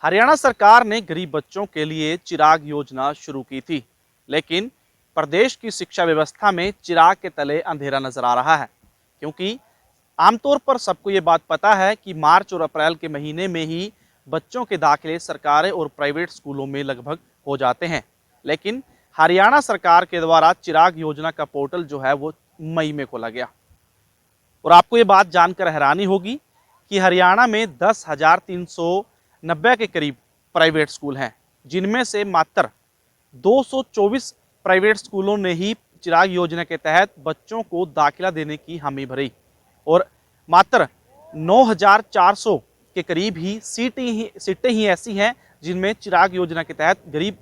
हरियाणा सरकार ने गरीब बच्चों के लिए चिराग योजना शुरू की थी, लेकिन प्रदेश की शिक्षा व्यवस्था में चिराग के तले अंधेरा नजर आ रहा है। क्योंकि आमतौर पर सबको ये बात पता है कि मार्च और अप्रैल के महीने में ही बच्चों के दाखिले सरकारी और प्राइवेट स्कूलों में लगभग हो जाते हैं। लेकिन हरियाणा सरकार के द्वारा चिराग योजना का पोर्टल जो है वो मई में खोला गया। और आपको ये बात जानकर हैरानी होगी कि हरियाणा में 10,390 के करीब प्राइवेट स्कूल हैं, जिनमें से मात्र 224 प्राइवेट स्कूलों ने ही चिराग योजना के तहत बच्चों को दाखिला देने की हामी भरी और मात्र 9,400 के करीब ही सीटें ही ऐसी हैं जिनमें चिराग योजना के तहत गरीब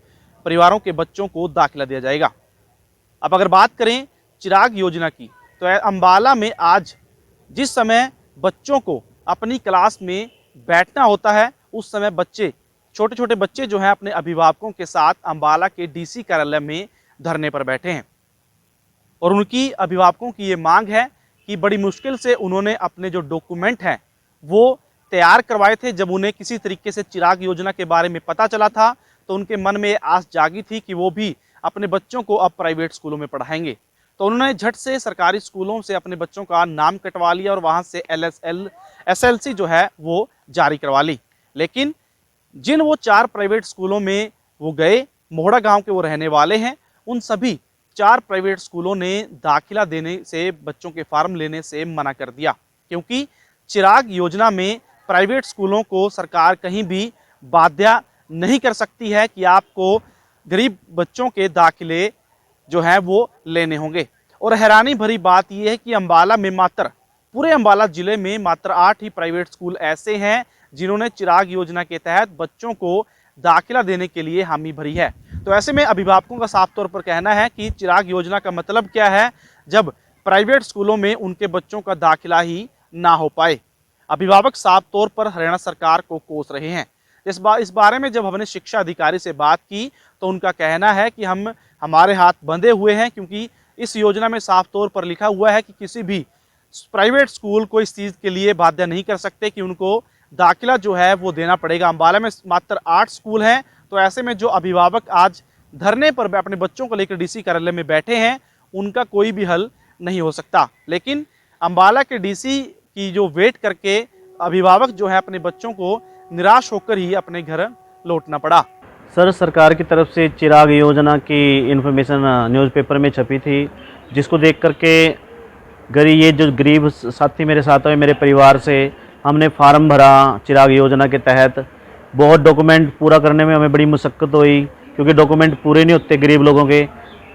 परिवारों के बच्चों को दाखिला दिया जाएगा। अब अगर बात करें चिराग योजना की, तो अंबाला में आज जिस समय बच्चों को अपनी क्लास में बैठना होता है, उस समय छोटे छोटे बच्चे जो हैं अपने अभिभावकों के साथ अंबाला के डीसी कार्यालय में धरने पर बैठे हैं। और उनकी अभिभावकों की ये मांग है कि बड़ी मुश्किल से उन्होंने अपने जो डॉक्यूमेंट हैं वो तैयार करवाए थे। जब उन्हें किसी तरीके से चिराग योजना के बारे में पता चला था तो उनके मन में आस जागी थी कि वो भी अपने बच्चों को अब प्राइवेट स्कूलों में पढ़ाएंगे। तो उन्होंने झट से सरकारी स्कूलों से अपने बच्चों का नाम कटवा लिया और वहाँ से SLC जो है वो जारी करवा ली। लेकिन जिन वो 4 प्राइवेट स्कूलों में वो गए, मोहड़ा गांव के वो रहने वाले हैं, उन सभी 4 प्राइवेट स्कूलों ने दाखिला देने से, बच्चों के फॉर्म लेने से मना कर दिया। क्योंकि चिराग योजना में प्राइवेट स्कूलों को सरकार कहीं भी बाध्य नहीं कर सकती है कि आपको गरीब बच्चों के दाखिले जो है वो लेने होंगे। और हैरानी भरी बात यह है कि अंबाला में पूरे अंबाला जिले में मात्र 8 ही प्राइवेट स्कूल ऐसे हैं जिन्होंने चिराग योजना के तहत बच्चों को दाखिला देने के लिए हामी भरी है। तो ऐसे में अभिभावकों का साफ तौर पर कहना है कि चिराग योजना का मतलब क्या है जब प्राइवेट स्कूलों में उनके बच्चों का दाखिला ही ना हो पाए। अभिभावक साफ तौर पर हरियाणा सरकार को कोस रहे हैं। इस बारे में जब हमने शिक्षा अधिकारी से बात की तो उनका कहना है कि हमारे हाथ बंधे हुए हैं, क्योंकि इस योजना में साफ तौर पर लिखा हुआ है कि किसी भी प्राइवेट स्कूल को इस चीज़ के लिए बाध्य नहीं कर सकते कि उनको दाखिला जो है वो देना पड़ेगा। अंबाला में मात्र 8 स्कूल हैं। तो ऐसे में जो अभिभावक आज धरने पर अपने बच्चों को लेकर डीसी कार्यालय में बैठे हैं, उनका कोई भी हल नहीं हो सकता। लेकिन अंबाला के डीसी की जो वेट करके अभिभावक जो है अपने बच्चों को निराश होकर ही अपने घर लौटना पड़ा। सर, सरकार की तरफ से चिराग योजना की इन्फॉर्मेशन न्यूज़पेपर में छपी थी, जिसको देख करके ये जो गरीब साथी मेरे साथ हुए, मेरे परिवार से हमने फार्म भरा चिराग योजना के तहत। बहुत डॉक्यूमेंट पूरा करने में हमें बड़ी मुशक्क़त हुई, क्योंकि डॉक्यूमेंट पूरे नहीं होते गरीब लोगों के।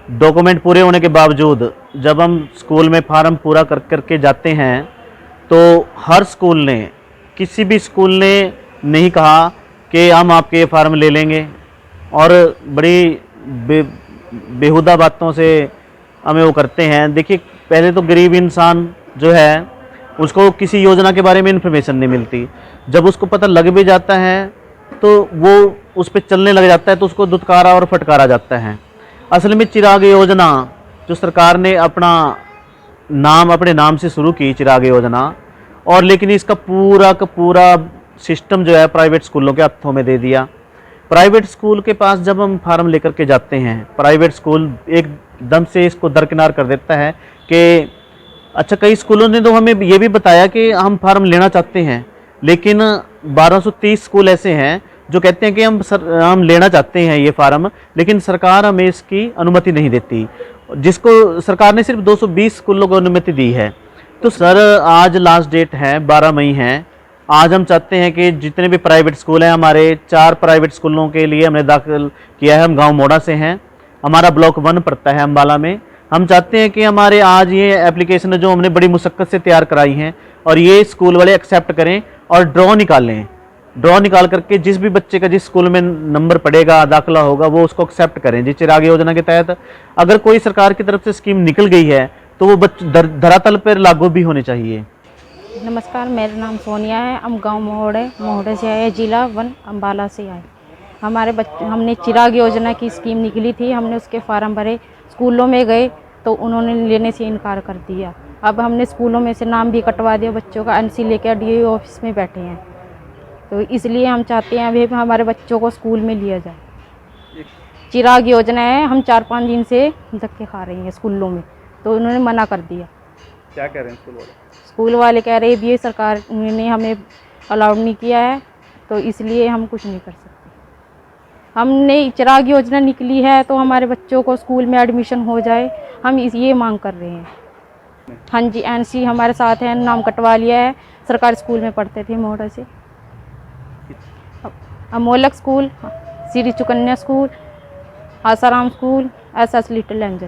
डॉक्यूमेंट पूरे होने के बावजूद जब हम स्कूल में फार्म पूरा करके जाते हैं तो हर स्कूल ने, किसी भी स्कूल ने नहीं कहा कि हम आपके ये फार्म ले लेंगे, और बड़ी बेहुदा बातों से हमें वो करते हैं। देखिए, पहले तो गरीब इंसान जो है उसको किसी योजना के बारे में इन्फॉर्मेशन नहीं मिलती। जब उसको पता लग भी जाता है तो वो उस पर चलने लग जाता है, तो उसको दुत्कारा और फटकारा जाता है। असल में चिराग योजना जो सरकार ने अपने नाम से शुरू की, चिराग योजना, और लेकिन इसका पूरा का पूरा सिस्टम जो है प्राइवेट स्कूलों के हाथों में दे दिया। प्राइवेट स्कूल के पास जब हम फार्म लेकर के जाते हैं, प्राइवेट स्कूल एकदम से इसको दरकिनार कर देता है कि अच्छा, कई स्कूलों ने तो हमें ये भी बताया कि हम फार्म लेना चाहते हैं, लेकिन 1230 स्कूल ऐसे हैं जो कहते हैं कि हम लेना चाहते हैं ये फार्म, लेकिन सरकार हमें इसकी अनुमति नहीं देती, जिसको सरकार ने सिर्फ 220 स्कूलों को अनुमति दी है। तो सर, आज लास्ट डेट है, 12 मई है। आज हम चाहते हैं कि जितने भी प्राइवेट स्कूल हैं, हमारे 4 प्राइवेट स्कूलों के लिए हमने दाखिल किया है। हम गांव मोड़ा से हैं, हमारा ब्लॉक 1 पड़ता है अम्बाला में। हम चाहते हैं कि हमारे आज ये एप्लीकेशन जो हमने बड़ी मुशक्क़त से तैयार कराई हैं, और ये स्कूल वाले एक्सेप्ट करें और ड्रॉ निकालें। ड्रॉ निकाल करके जिस भी बच्चे का जिस स्कूल में नंबर पड़ेगा, दाखिला होगा, वो उसको एक्सेप्ट करें। जिस चिराग योजना के तहत अगर कोई सरकार की तरफ से स्कीम निकल गई है तो वो धरातल पर लागू भी होनी चाहिए। नमस्कार, मेरा नाम सोनिया है। हम गांव मोहड़े से आए, जिला 1 अम्बाला से आए। हमने चिराग योजना की स्कीम निकली थी, हमने उसके फार्म भरे, स्कूलों में गए तो उन्होंने लेने से इनकार कर दिया। अब हमने स्कूलों में से नाम भी कटवा दिया बच्चों का, NC लेकर DAO ऑफिस में बैठे हैं। तो इसलिए हम चाहते हैं अभी हमारे बच्चों को स्कूल में लिया जाए। चिराग योजना है, हम 4-5 दिन से धक्के खा रही हैं स्कूलों में, तो उन्होंने मना कर दिया। क्या कह रहे हैं स्कूल वाले? स्कूल वाले कह रहे हैं ये सरकार ने हमें अलाउड नहीं किया है, तो इसलिए हम कुछ नहीं कर सकते। हमने चिराग योजना निकली है तो हमारे बच्चों को स्कूल में एडमिशन हो जाए, हम ये मांग कर रहे हैं। हाँ जी, एनसी हमारे साथ है, नाम कटवा लिया है। सरकारी स्कूल में पढ़ते थे मोहड़ा से, Amolak school, Shri Chukanya school, Asaram school, SS little angel.